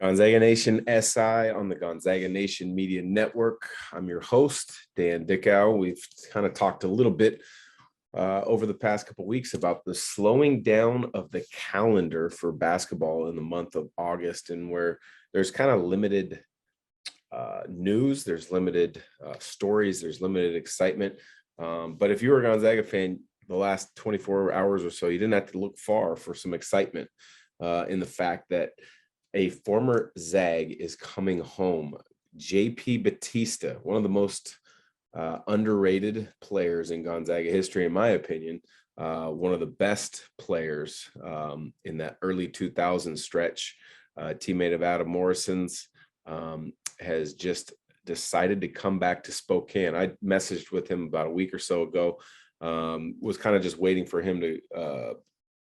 Gonzaga Nation SI on the Gonzaga Nation Media Network. I'm your host, Dan Dickow. We've kind of talked a little bit over the past couple of weeks about the slowing down of the calendar for basketball in the month of August, and where there's kind of limited news, there's limited stories, there's limited excitement. But if you were a Gonzaga fan, the last 24 hours or so, you didn't have to look far for some excitement in the fact that a former Zag is coming home. JP Batista, one of the most underrated players in Gonzaga history, in my opinion, one of the best players in that early 2000s stretch, teammate of Adam Morrison's, has just decided to come back to Spokane. I messaged with him about a week or so ago, was kind of just waiting for him to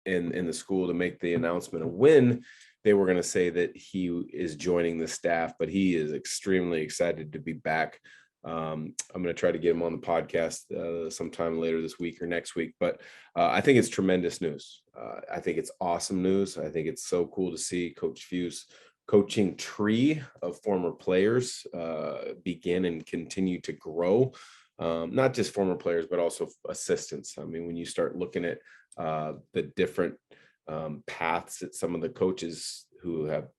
in the school to make the announcement of when they were going to say that he is joining the staff, but he is extremely excited to be back. I'm going to try to get him on the podcast sometime later this week or next week, but I think it's tremendous news. I think it's awesome news. I think it's so cool to see Coach Few's coaching tree of former players begin and continue to grow. Not just former players, but also assistants. I mean, when you start looking at the different paths that some of the coaches who have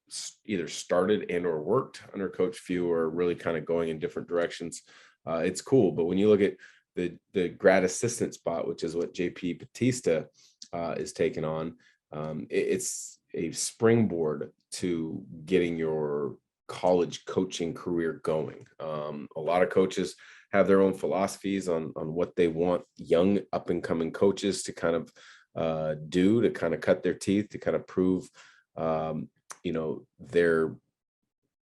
either started and or worked under Coach Few are really kind of going in different directions, it's cool. But when you look at the grad assistant spot, which is what JP Batista is taking on, it's a springboard to getting your college coaching career going. A lot of coaches have their own philosophies on what they want young up and coming coaches to kind of do to kind of cut their teeth, to kind of prove their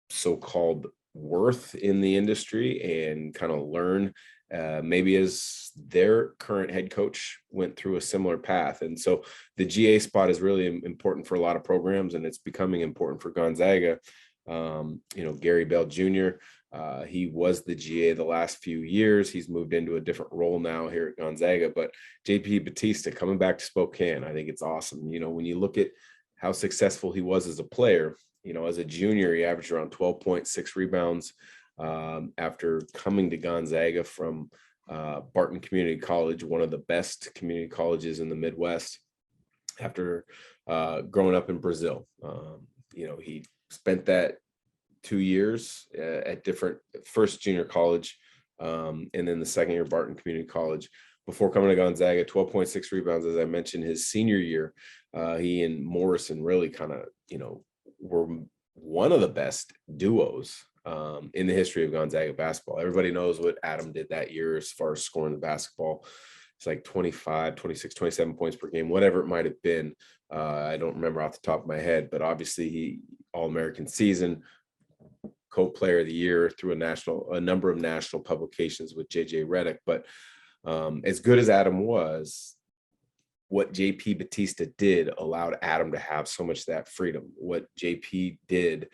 so-called worth in the industry and kind of learn maybe as their current head coach went through a similar path. And so the GA spot is really important for a lot of programs, and it's becoming important for Gonzaga. Gary Bell Jr., he was the GA the last few years. He's moved into a different role now here at Gonzaga, but JP Batista coming back to Spokane, I think it's awesome. When you look at how successful he was as a player, as a junior, he averaged around 12.6 rebounds after coming to Gonzaga from Barton Community College, one of the best community colleges in the Midwest, after growing up in Brazil. He spent that 2 years at different, first junior college, and then the second year Barton Community College, before coming to Gonzaga. 12.6 rebounds, as I mentioned, his senior year. He and Morrison really kind of, were one of the best duos in the history of Gonzaga basketball. Everybody knows what Adam did that year as far as scoring the basketball. It's like 25, 26, 27 points per game, whatever it might have been. I don't remember off the top of my head, but obviously he All-American season, co-player of the year through a number of national publications with JJ Redick. But as good as Adam was, what JP Batista did allowed Adam to have so much of that freedom. What JP did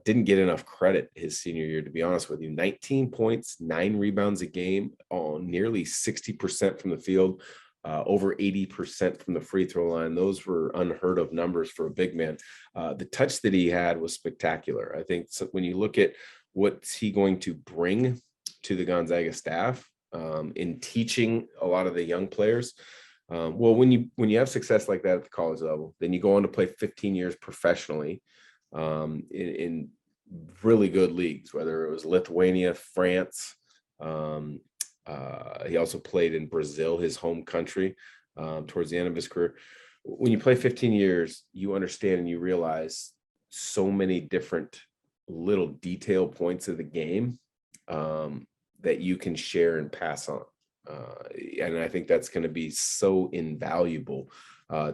didn't get enough credit his senior year, to be honest with you. 19 points, 9 rebounds a game, on nearly 60% from the field, over 80% from the free throw line. Those were unheard of numbers for a big man. The touch that he had was spectacular. I think when you look at what's he going to bring to the Gonzaga staff in teaching a lot of the young players, when you have success like that at the college level, then you go on to play 15 years professionally in really good leagues, whether it was Lithuania, France. He also played in Brazil, his home country, towards the end of his career. When you play 15 years, you understand and you realize so many different little detail points of the game that you can share and pass on. And I think that's going to be so invaluable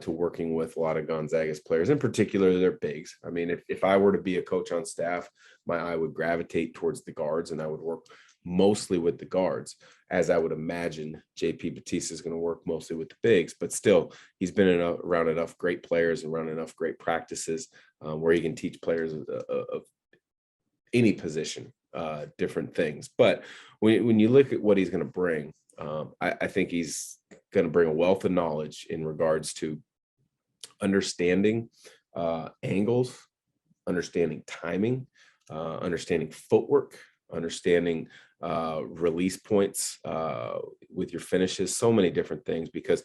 to working with a lot of Gonzaga's players, in particular their bigs. I mean, if I were to be a coach on staff, my eye would gravitate towards the guards, and I would work mostly with the guards, as I would imagine JP Batista is going to work mostly with the bigs. But still, he's been around enough great players and around enough great practices where he can teach players of any position different things. But when you look at what he's going to bring, I think he's going to bring a wealth of knowledge in regards to understanding angles, understanding timing, understanding footwork, understanding release points with your finishes, so many different things, because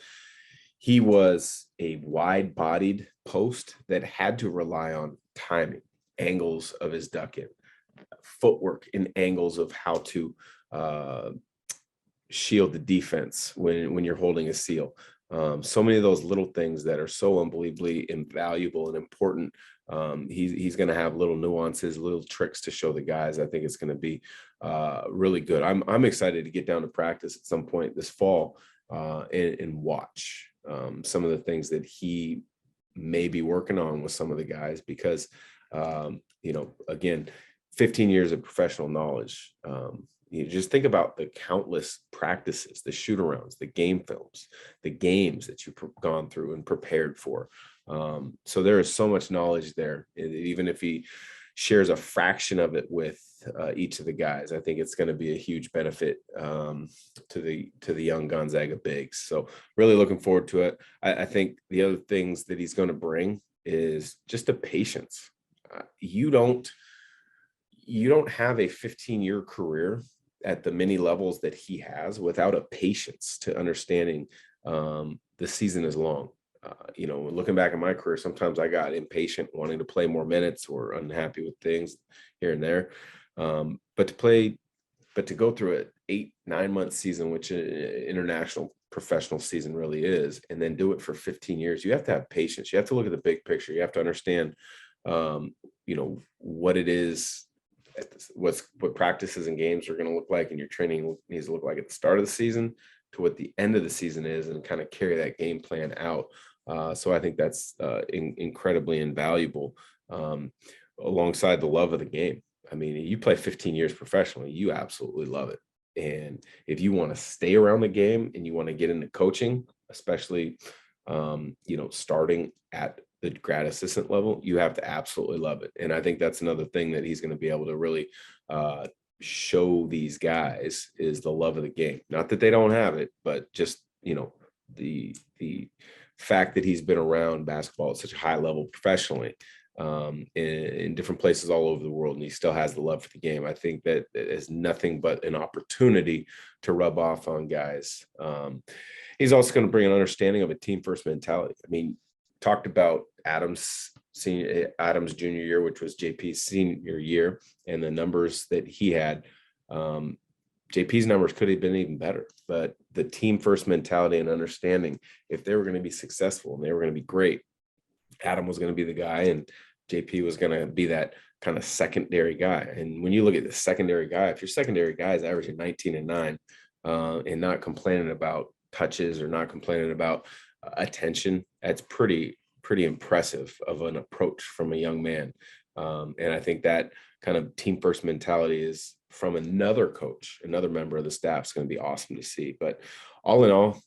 he was a wide-bodied post that had to rely on timing, angles of his duck in, footwork in angles of how to shield the defense when you're holding a seal. So many of those little things that are so unbelievably invaluable and important. He's going to have little nuances, little tricks to show the guys. I think it's going to be really good. I'm excited to get down to practice at some point this fall and watch some of the things that he may be working on with some of the guys, because again, 15 years of professional knowledge. You just think about the countless practices, the shoot-arounds, the game films, the games that you've gone through and prepared for. So there is so much knowledge there. Even if he shares a fraction of it with each of the guys, I think it's going to be a huge benefit to the young Gonzaga bigs. So really looking forward to it. I think the other things that he's going to bring is just a patience. You don't have a 15-year career at the many levels that he has without a patience to understanding the season is long. Looking back at my career, sometimes I got impatient, wanting to play more minutes or unhappy with things here and there. But to go through an 8-9 month season, which an international professional season really is, and then do it for 15 years, you have to have patience. You have to look at the big picture. You have to understand, what it is, what practices and games are going to look like, and your training needs to look like at the start of the season to what the end of the season is, and kind of carry that game plan out. So I think that's incredibly invaluable alongside the love of the game. I mean, you play 15 years professionally, you absolutely love it. And if you want to stay around the game and you want to get into coaching, especially, starting at the grad assistant level, you have to absolutely love it. And I think that's another thing that he's going to be able to really show these guys is the love of the game. Not that they don't have it, but just, the fact that he's been around basketball at such a high level professionally in different places all over the world, and he still has the love for the game. I think that is nothing but an opportunity to rub off on guys. He's also going to bring an understanding of a team first mentality. I mean, talked about Adams junior year, which was JP's senior year, and the numbers that he had. JP's numbers could have been even better, but the team first mentality and understanding, if they were going to be successful and they were going to be great, Adam was going to be the guy, and JP was going to be that kind of secondary guy. And when you look at the secondary guy, if your secondary guy is averaging 19 and 9 and not complaining about touches or not complaining about attention, that's pretty impressive of an approach from a young man. And I think that kind of team first mentality is from another coach, another member of the staff, is going to be awesome to see. But all in all,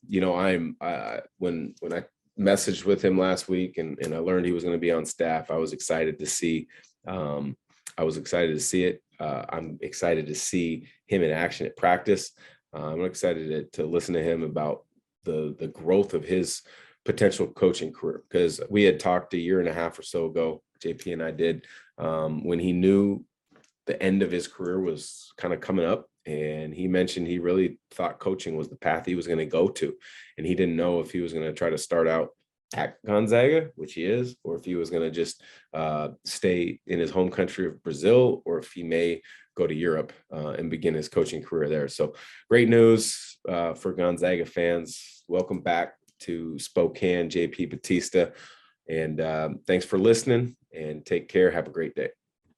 when I messaged with him last week and I learned he was going to be on staff, I was excited to see. It. I'm excited to see him in action at practice. I'm excited to listen to him about the growth of his potential coaching career, because we had talked a year and a half or so ago, JP and I did, when he knew the end of his career was kind of coming up, and he mentioned he really thought coaching was the path he was going to go to, and he didn't know if he was going to try to start out at Gonzaga, which he is, or if he was going to just stay in his home country of Brazil, or if he may go to Europe and begin his coaching career there. So great news for Gonzaga fans. Welcome back to Spokane, JP Batista. And thanks for listening, and take care. Have a great day.